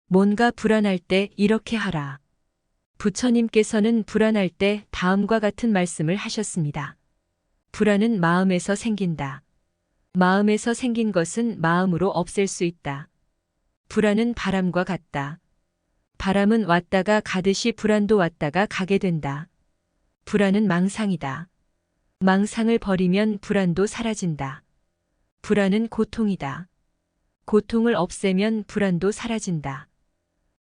뭔가 불안할 때 이렇게 하라. 부처님께서는 불안할 때 다음과 같은 말씀을 하셨습니다. 불안은 마음에서 생긴다. 마음에서 생긴 것은 마음으로 없앨 수 있다. 불안은 바람과 같다. 바람은 왔다가 가듯이 불안도 왔다가 가게 된다. 불안은 망상이다. 망상을 버리면 불안도 사라진다. 불안은 고통이다. 고통을 없애면 불안도 사라진다.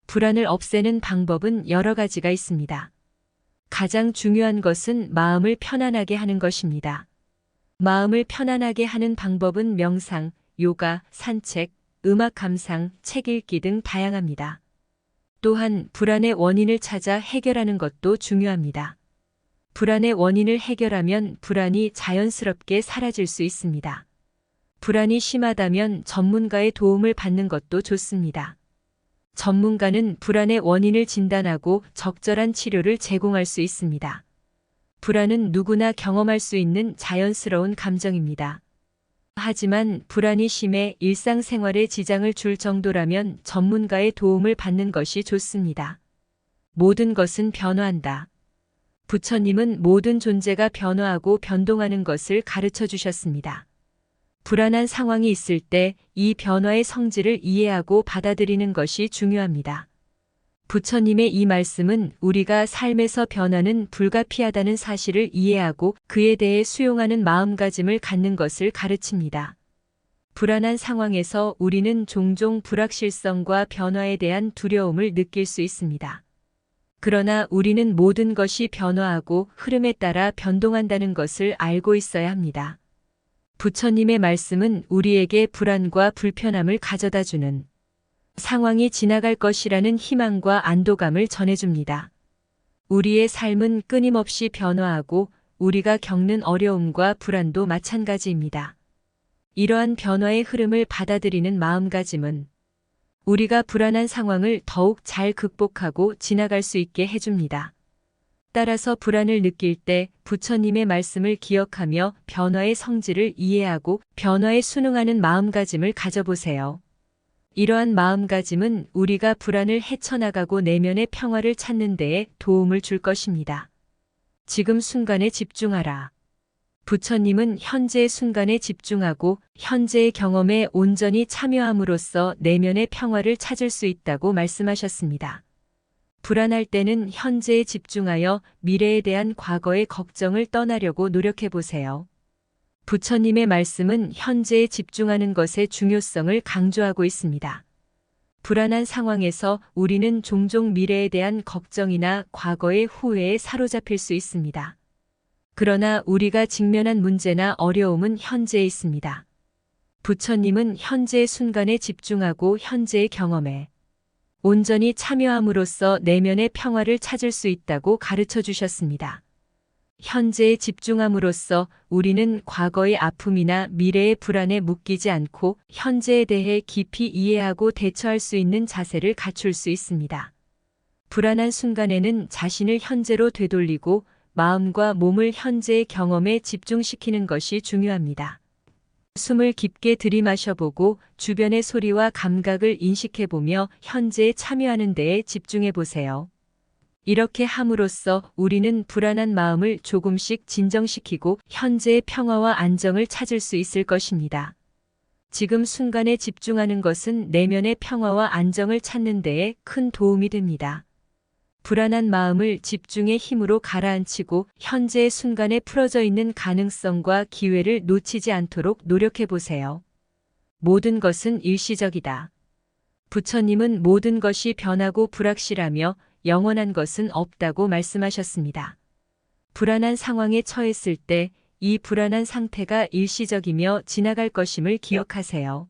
불안을 없애는 방법은 여러 가지가 있습니다. 가장 중요한 것은 마음을 편안하게 하는 것입니다. 마음을 편안하게 하는 방법은 명상, 요가, 산책, 음악 감상, 책 읽기 등 다양합니다. 또한 불안의 원인을 찾아 해결하는 것도 중요합니다. 불안의 원인을 해결하면 불안이 자연스럽게 사라질 수 있습니다. 불안이 심하다면 전문가의 도움을 받는 것도 좋습니다. 전문가는 불안의 원인을 진단하고 적절한 치료를 제공할 수 있습니다. 불안은 누구나 경험할 수 있는 자연스러운 감정입니다. 하지만 불안이 심해 일상생활에 지장을 줄 정도라면 전문가의 도움을 받는 것이 좋습니다. 모든 것은 변화한다. 부처님은 모든 존재가 변화하고 변동하는 것을 가르쳐 주셨습니다. 불안한 상황이 있을 때 이 변화의 성질을 이해하고 받아들이는 것이 중요합니다. 부처님의 이 말씀은 우리가 삶에서 변화는 불가피하다는 사실을 이해하고 그에 대해 수용하는 마음가짐을 갖는 것을 가르칩니다. 불안한 상황에서 우리는 종종 불확실성과 변화에 대한 두려움을 느낄 수 있습니다. 그러나 우리는 모든 것이 변화하고 흐름에 따라 변동한다는 것을 알고 있어야 합니다. 부처님의 말씀은 우리에게 불안과 불편함을 가져다주는 상황이 지나갈 것이라는 희망과 안도감을 전해줍니다. 우리의 삶은 끊임없이 변화하고 우리가 겪는 어려움과 불안도 마찬가지입니다. 이러한 변화의 흐름을 받아들이는 마음가짐은 우리가 불안한 상황을 더욱 잘 극복하고 지나갈 수 있게 해줍니다. 따라서 불안을 느낄 때 부처님의 말씀을 기억하며 변화의 성질을 이해하고 변화에 순응하는 마음가짐을 가져보세요. 이러한 마음가짐은 우리가 불안을 헤쳐나가고 내면의 평화를 찾는 데에 도움을 줄 것입니다. 지금 순간에 집중하라. 부처님은 현재의 순간에 집중하고 현재의 경험에 온전히 참여함으로써 내면의 평화를 찾을 수 있다고 말씀하셨습니다. 불안할 때는 현재에 집중하여 미래에 대한 과거의 걱정을 떠나려고 노력해 보세요. 부처님의 말씀은 현재에 집중하는 것의 중요성을 강조하고 있습니다. 불안한 상황에서 우리는 종종 미래에 대한 걱정이나 과거의 후회에 사로잡힐 수 있습니다. 그러나 우리가 직면한 문제나 어려움은 현재에 있습니다. 부처님은 현재의 순간에 집중하고 현재의 경험에 온전히 참여함으로써 내면의 평화를 찾을 수 있다고 가르쳐 주셨습니다. 현재에 집중함으로써 우리는 과거의 아픔이나 미래의 불안에 묶이지 않고 현재에 대해 깊이 이해하고 대처할 수 있는 자세를 갖출 수 있습니다. 불안한 순간에는 자신을 현재로 되돌리고 마음과 몸을 현재의 경험에 집중시키는 것이 중요합니다. 숨을 깊게 들이마셔보고 주변의 소리와 감각을 인식해보며 현재에 참여하는 데에 집중해보세요. 이렇게 함으로써 우리는 불안한 마음을 조금씩 진정시키고 현재의 평화와 안정을 찾을 수 있을 것입니다. 지금 순간에 집중하는 것은 내면의 평화와 안정을 찾는 데에 큰 도움이 됩니다. 불안한 마음을 집중의 힘으로 가라앉히고 현재의 순간에 풀어져 있는 가능성과 기회를 놓치지 않도록 노력해 보세요. 모든 것은 일시적이다. 부처님은 모든 것이 변하고 불확실하며 영원한 것은 없다고 말씀하셨습니다. 불안한 상황에 처했을 때 이 불안한 상태가 일시적이며 지나갈 것임을 기억하세요.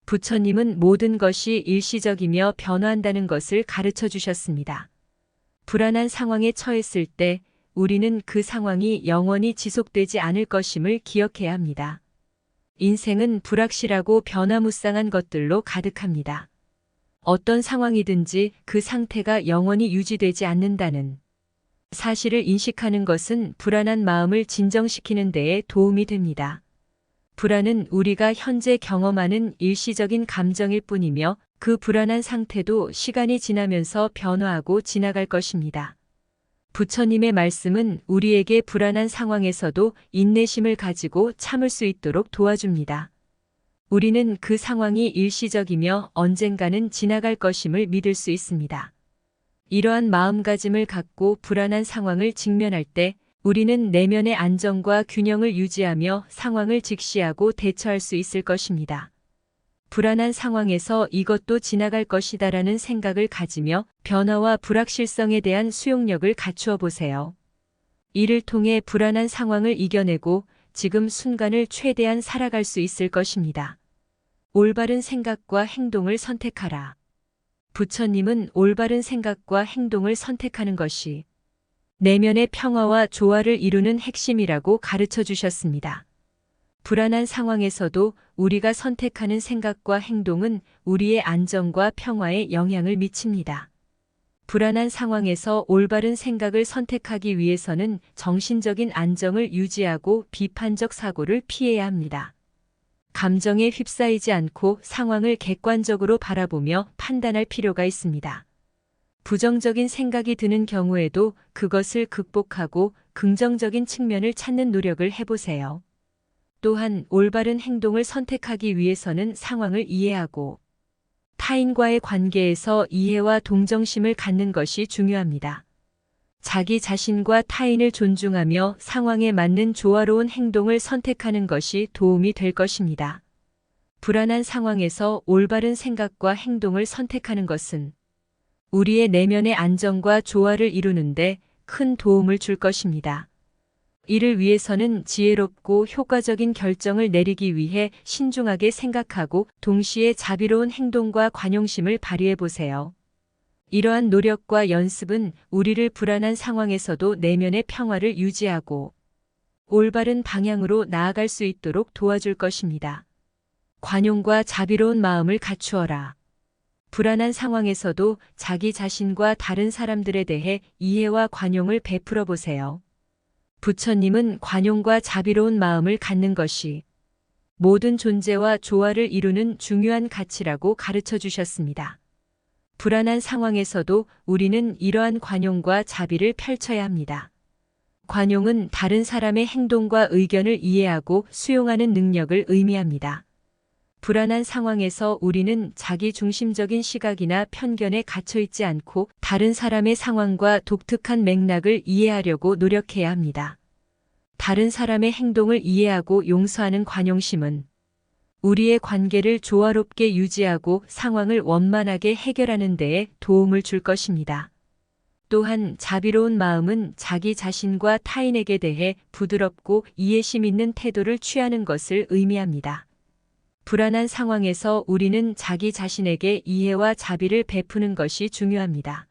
부처님은 모든 것이 일시적이며 변화한다는 것을 가르쳐 주셨습니다. 불안한 상황에 처했을 때 우리는 그 상황이 영원히 지속되지 않을 것임을 기억해야 합니다. 인생은 불확실하고 변화무쌍한 것들로 가득합니다. 어떤 상황이든지 그 상태가 영원히 유지되지 않는다는 사실을 인식하는 것은 불안한 마음을 진정시키는 데에 도움이 됩니다. 불안은 우리가 현재 경험하는 일시적인 감정일 뿐이며 그 불안한 상태도 시간이 지나면서 변화하고 지나갈 것입니다. 부처님의 말씀은 우리에게 불안한 상황에서도 인내심을 가지고 참을 수 있도록 도와줍니다. 우리는 그 상황이 일시적이며 언젠가는 지나갈 것임을 믿을 수 있습니다. 이러한 마음가짐을 갖고 불안한 상황을 직면할 때 우리는 내면의 안정과 균형을 유지하며 상황을 직시하고 대처할 수 있을 것입니다. 불안한 상황에서 이것도 지나갈 것이다라는 생각을 가지며 변화와 불확실성에 대한 수용력을 갖추어 보세요. 이를 통해 불안한 상황을 이겨내고 지금 순간을 최대한 살아갈 수 있을 것입니다. 올바른 생각과 행동을 선택하라. 부처님은 올바른 생각과 행동을 선택하는 것이 내면의 평화와 조화를 이루는 핵심이라고 가르쳐 주셨습니다. 불안한 상황에서도 우리가 선택하는 생각과 행동은 우리의 안정과 평화에 영향을 미칩니다. 불안한 상황에서 올바른 생각을 선택하기 위해서는 정신적인 안정을 유지하고 비판적 사고를 피해야 합니다. 감정에 휩싸이지 않고 상황을 객관적으로 바라보며 판단할 필요가 있습니다. 부정적인 생각이 드는 경우에도 그것을 극복하고 긍정적인 측면을 찾는 노력을 해보세요. 또한 올바른 행동을 선택하기 위해서는 상황을 이해하고 타인과의 관계에서 이해와 동정심을 갖는 것이 중요합니다. 자기 자신과 타인을 존중하며 상황에 맞는 조화로운 행동을 선택하는 것이 도움이 될 것입니다. 불안한 상황에서 올바른 생각과 행동을 선택하는 것은 우리의 내면의 안정과 조화를 이루는데 큰 도움을 줄 것입니다. 이를 위해서는 지혜롭고 효과적인 결정을 내리기 위해 신중하게 생각하고 동시에 자비로운 행동과 관용심을 발휘해 보세요. 이러한 노력과 연습은 우리를 불안한 상황에서도 내면의 평화를 유지하고 올바른 방향으로 나아갈 수 있도록 도와줄 것입니다. 관용과 자비로운 마음을 갖추어라. 불안한 상황에서도 자기 자신과 다른 사람들에 대해 이해와 관용을 베풀어 보세요. 부처님은 관용과 자비로운 마음을 갖는 것이 모든 존재와 조화를 이루는 중요한 가치라고 가르쳐 주셨습니다. 불안한 상황에서도 우리는 이러한 관용과 자비를 펼쳐야 합니다. 관용은 다른 사람의 행동과 의견을 이해하고 수용하는 능력을 의미합니다. 불안한 상황에서 우리는 자기 중심적인 시각이나 편견에 갇혀 있지 않고 다른 사람의 상황과 독특한 맥락을 이해하려고 노력해야 합니다. 다른 사람의 행동을 이해하고 용서하는 관용심은 우리의 관계를 조화롭게 유지하고 상황을 원만하게 해결하는 데에 도움을 줄 것입니다. 또한 자비로운 마음은 자기 자신과 타인에게 대해 부드럽고 이해심 있는 태도를 취하는 것을 의미합니다. 불안한 상황에서 우리는 자기 자신에게 이해와 자비를 베푸는 것이 중요합니다.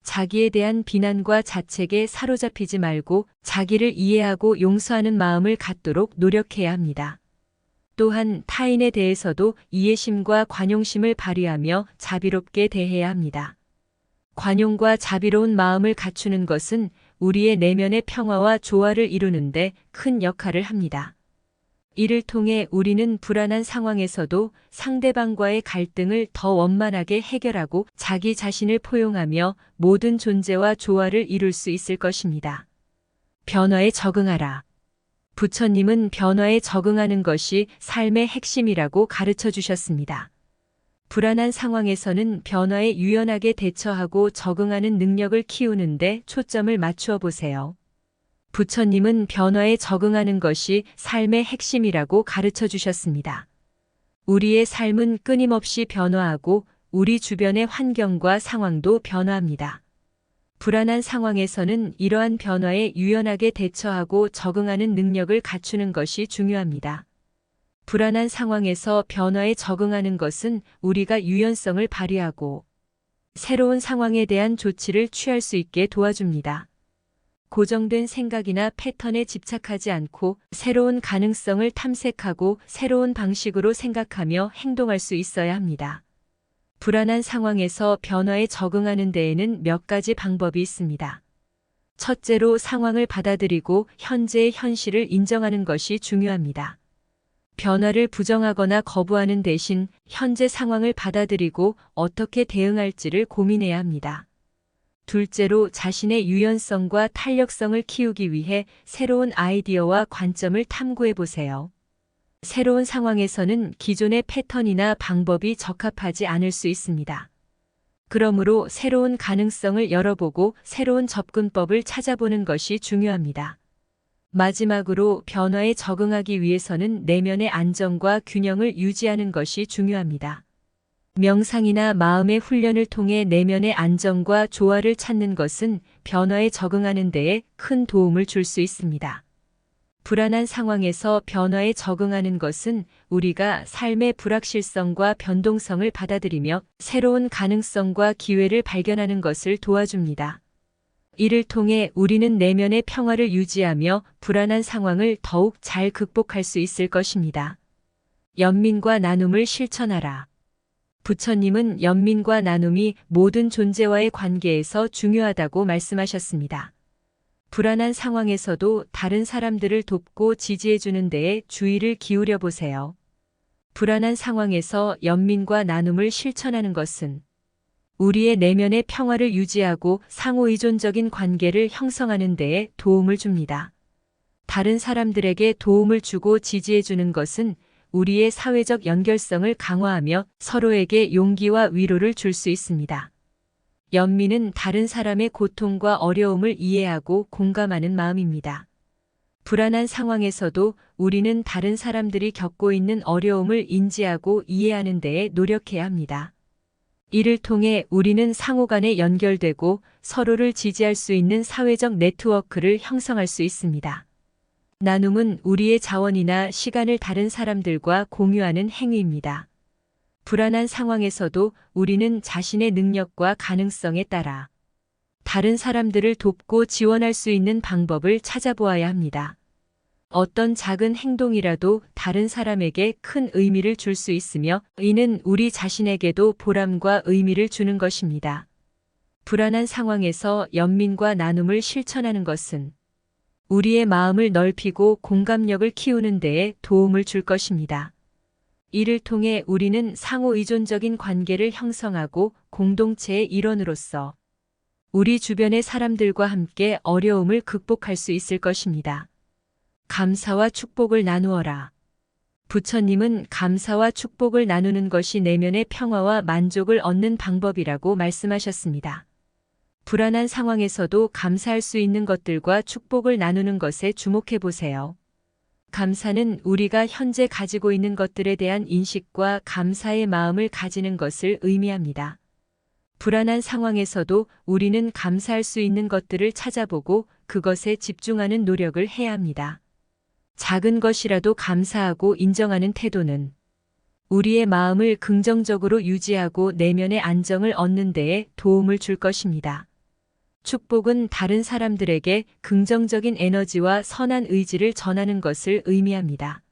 자기에 대한 비난과 자책에 사로잡히지 말고 자기를 이해하고 용서하는 마음을 갖도록 노력해야 합니다. 또한 타인에 대해서도 이해심과 관용심을 발휘하며 자비롭게 대해야 합니다. 관용과 자비로운 마음을 갖추는 것은 우리의 내면의 평화와 조화를 이루는데 큰 역할을 합니다. 이를 통해 우리는 불안한 상황에서도 상대방과의 갈등을 더 원만하게 해결하고 자기 자신을 포용하며 모든 존재와 조화를 이룰 수 있을 것입니다. 변화에 적응하라. 부처님은 변화에 적응하는 것이 삶의 핵심이라고 가르쳐 주셨습니다. 불안한 상황에서는 변화에 유연하게 대처하고 적응하는 능력을 키우는데 초점을 맞추어 보세요. 부처님은 변화에 적응하는 것이 삶의 핵심이라고 가르쳐 주셨습니다. 우리의 삶은 끊임없이 변화하고 우리 주변의 환경과 상황도 변화합니다. 불안한 상황에서는 이러한 변화에 유연하게 대처하고 적응하는 능력을 갖추는 것이 중요합니다. 불안한 상황에서 변화에 적응하는 것은 우리가 유연성을 발휘하고 새로운 상황에 대한 조치를 취할 수 있게 도와줍니다. 고정된 생각이나 패턴에 집착하지 않고 새로운 가능성을 탐색하고 새로운 방식으로 생각하며 행동할 수 있어야 합니다. 불안한 상황에서 변화에 적응하는 데에는 몇 가지 방법이 있습니다. 첫째로 상황을 받아들이고 현재의 현실을 인정하는 것이 중요합니다. 변화를 부정하거나 거부하는 대신 현재 상황을 받아들이고 어떻게 대응할지를 고민해야 합니다. 둘째로 자신의 유연성과 탄력성을 키우기 위해 새로운 아이디어와 관점을 탐구해 보세요. 새로운 상황에서는 기존의 패턴이나 방법이 적합하지 않을 수 있습니다. 그러므로 새로운 가능성을 열어보고 새로운 접근법을 찾아보는 것이 중요합니다. 마지막으로 변화에 적응하기 위해서는 내면의 안정과 균형을 유지하는 것이 중요합니다. 명상이나 마음의 훈련을 통해 내면의 안정과 조화를 찾는 것은 변화에 적응하는 데에 큰 도움을 줄 수 있습니다. 불안한 상황에서 변화에 적응하는 것은 우리가 삶의 불확실성과 변동성을 받아들이며 새로운 가능성과 기회를 발견하는 것을 도와줍니다. 이를 통해 우리는 내면의 평화를 유지하며 불안한 상황을 더욱 잘 극복할 수 있을 것입니다. 연민과 나눔을 실천하라. 부처님은 연민과 나눔이 모든 존재와의 관계에서 중요하다고 말씀하셨습니다. 불안한 상황에서도 다른 사람들을 돕고 지지해주는 데에 주의를 기울여 보세요. 불안한 상황에서 연민과 나눔을 실천하는 것은 우리의 내면의 평화를 유지하고 상호의존적인 관계를 형성하는 데에 도움을 줍니다. 다른 사람들에게 도움을 주고 지지해주는 것은 우리의 사회적 연결성을 강화하며 서로에게 용기와 위로를 줄 수 있습니다. 연민은 다른 사람의 고통과 어려움을 이해하고 공감하는 마음입니다. 불안한 상황에서도 우리는 다른 사람들이 겪고 있는 어려움을 인지하고 이해하는 데에 노력해야 합니다. 이를 통해 우리는 상호 간에 연결되고 서로를 지지할 수 있는 사회적 네트워크를 형성할 수 있습니다. 나눔은 우리의 자원이나 시간을 다른 사람들과 공유하는 행위입니다. 불안한 상황에서도 우리는 자신의 능력과 가능성에 따라 다른 사람들을 돕고 지원할 수 있는 방법을 찾아보아야 합니다. 어떤 작은 행동이라도 다른 사람에게 큰 의미를 줄 수 있으며 이는 우리 자신에게도 보람과 의미를 주는 것입니다. 불안한 상황에서 연민과 나눔을 실천하는 것은 우리의 마음을 넓히고 공감력을 키우는 데에 도움을 줄 것입니다. 이를 통해 우리는 상호 의존적인 관계를 형성하고 공동체의 일원으로서 우리 주변의 사람들과 함께 어려움을 극복할 수 있을 것입니다. 감사와 축복을 나누어라. 부처님은 감사와 축복을 나누는 것이 내면의 평화와 만족을 얻는 방법이라고 말씀하셨습니다. 불안한 상황에서도 감사할 수 있는 것들과 축복을 나누는 것에 주목해 보세요. 감사는 우리가 현재 가지고 있는 것들에 대한 인식과 감사의 마음을 가지는 것을 의미합니다. 불안한 상황에서도 우리는 감사할 수 있는 것들을 찾아보고 그것에 집중하는 노력을 해야 합니다. 작은 것이라도 감사하고 인정하는 태도는 우리의 마음을 긍정적으로 유지하고 내면의 안정을 얻는 데에 도움을 줄 것입니다. 축복은 다른 사람들에게 긍정적인 에너지와 선한 의지를 전하는 것을 의미합니다.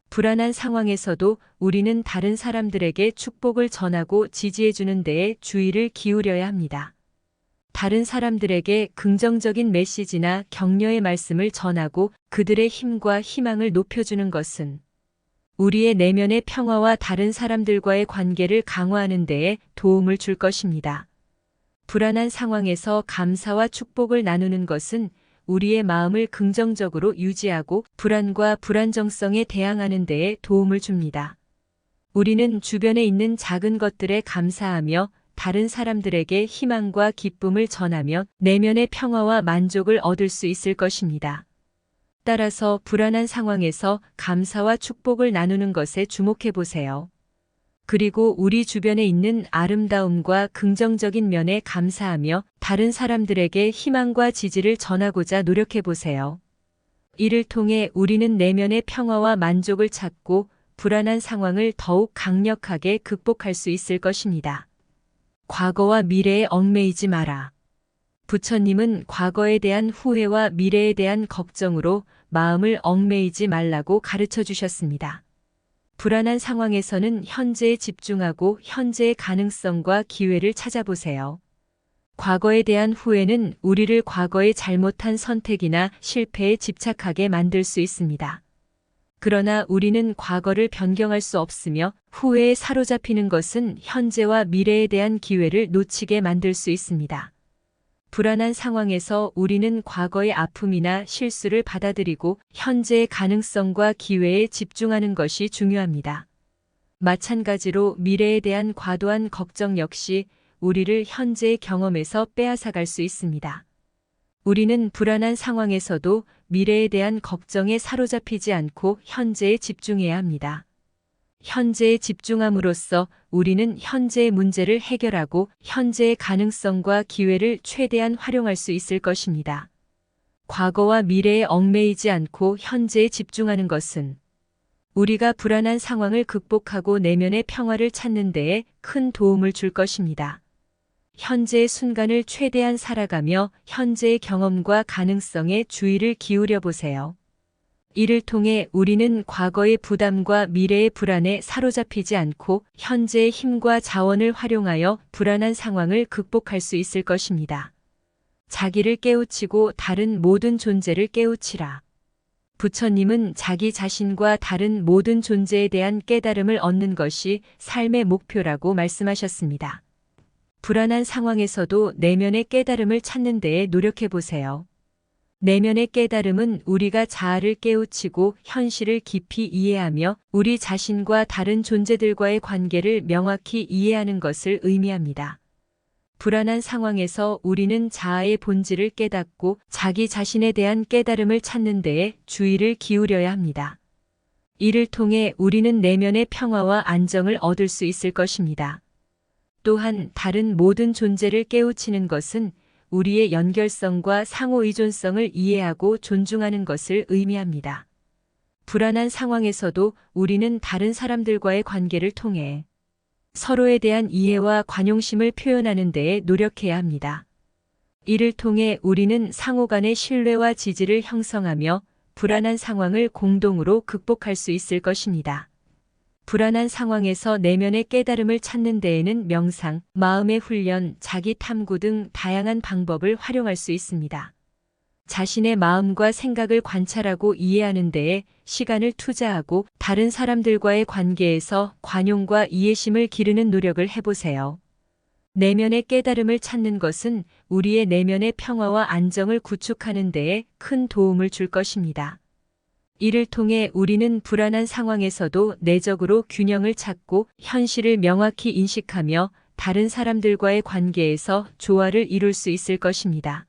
불안한 상황에서도 우리는 다른 사람들에게 축복을 전하고 지지해주는 데에 주의를 기울여야 합니다. 다른 사람들에게 긍정적인 메시지나 격려의 말씀을 전하고 그들의 힘과 희망을 높여주는 것은 우리의 내면의 평화와 다른 사람들과의 관계를 강화하는 데에 도움을 줄 것입니다. 불안한 상황에서 감사와 축복을 나누는 것은 우리의 마음을 긍정적으로 유지하고 불안과 불안정성에 대항하는 데에 도움을 줍니다. 우리는 주변에 있는 작은 것들에 감사하며 다른 사람들에게 희망과 기쁨을 전하며 내면의 평화와 만족을 얻을 수 있을 것입니다. 따라서 불안한 상황에서 감사와 축복을 나누는 것에 주목해 보세요. 그리고 우리 주변에 있는 아름다움과 긍정적인 면에 감사하며 다른 사람들에게 희망과 지지를 전하고자 노력해 보세요. 이를 통해 우리는 내면의 평화와 만족을 찾고 불안한 상황을 더욱 강력하게 극복할 수 있을 것입니다. 과거와 미래에 얽매이지 마라. 부처님은 과거에 대한 후회와 미래에 대한 걱정으로 마음을 얽매이지 말라고 가르쳐 주셨습니다. 불안한 상황에서는 현재에 집중하고 현재의 가능성과 기회를 찾아보세요. 과거에 대한 후회는 우리를 과거의 잘못한 선택이나 실패에 집착하게 만들 수 있습니다. 그러나 우리는 과거를 변경할 수 없으며 후회에 사로잡히는 것은 현재와 미래에 대한 기회를 놓치게 만들 수 있습니다. 불안한 상황에서 우리는 과거의 아픔이나 실수를 받아들이고 현재의 가능성과 기회에 집중하는 것이 중요합니다. 마찬가지로 미래에 대한 과도한 걱정 역시 우리를 현재의 경험에서 빼앗아갈 수 있습니다. 우리는 불안한 상황에서도 미래에 대한 걱정에 사로잡히지 않고 현재에 집중해야 합니다. 현재에 집중함으로써 우리는 현재의 문제를 해결하고 현재의 가능성과 기회를 최대한 활용할 수 있을 것입니다. 과거와 미래에 얽매이지 않고 현재에 집중하는 것은 우리가 불안한 상황을 극복하고 내면의 평화를 찾는 데에 큰 도움을 줄 것입니다. 현재의 순간을 최대한 살아가며 현재의 경험과 가능성에 주의를 기울여 보세요. 이를 통해 우리는 과거의 부담과 미래의 불안에 사로잡히지 않고 현재의 힘과 자원을 활용하여 불안한 상황을 극복할 수 있을 것입니다. 자기를 깨우치고 다른 모든 존재를 깨우치라. 부처님은 자기 자신과 다른 모든 존재에 대한 깨달음을 얻는 것이 삶의 목표라고 말씀하셨습니다. 불안한 상황에서도 내면의 깨달음을 찾는 데에 노력해 보세요. 내면의 깨달음은 우리가 자아를 깨우치고 현실을 깊이 이해하며 우리 자신과 다른 존재들과의 관계를 명확히 이해하는 것을 의미합니다. 불안한 상황에서 우리는 자아의 본질을 깨닫고 자기 자신에 대한 깨달음을 찾는 데에 주의를 기울여야 합니다. 이를 통해 우리는 내면의 평화와 안정을 얻을 수 있을 것입니다. 또한 다른 모든 존재를 깨우치는 것은 우리의 연결성과 상호 의존성을 이해하고 존중하는 것을 의미합니다. 불안한 상황에서도 우리는 다른 사람들과의 관계를 통해 서로에 대한 이해와 관용심을 표현하는 데에 노력해야 합니다. 이를 통해 우리는 상호 간의 신뢰와 지지를 형성하며 불안한 상황을 공동으로 극복할 수 있을 것입니다. 불안한 상황에서 내면의 깨달음을 찾는 데에는 명상, 마음의 훈련, 자기 탐구 등 다양한 방법을 활용할 수 있습니다. 자신의 마음과 생각을 관찰하고 이해하는 데에 시간을 투자하고 다른 사람들과의 관계에서 관용과 이해심을 기르는 노력을 해보세요. 내면의 깨달음을 찾는 것은 우리의 내면의 평화와 안정을 구축하는 데에 큰 도움을 줄 것입니다. 이를 통해 우리는 불안한 상황에서도 내적으로 균형을 찾고 현실을 명확히 인식하며 다른 사람들과의 관계에서 조화를 이룰 수 있을 것입니다.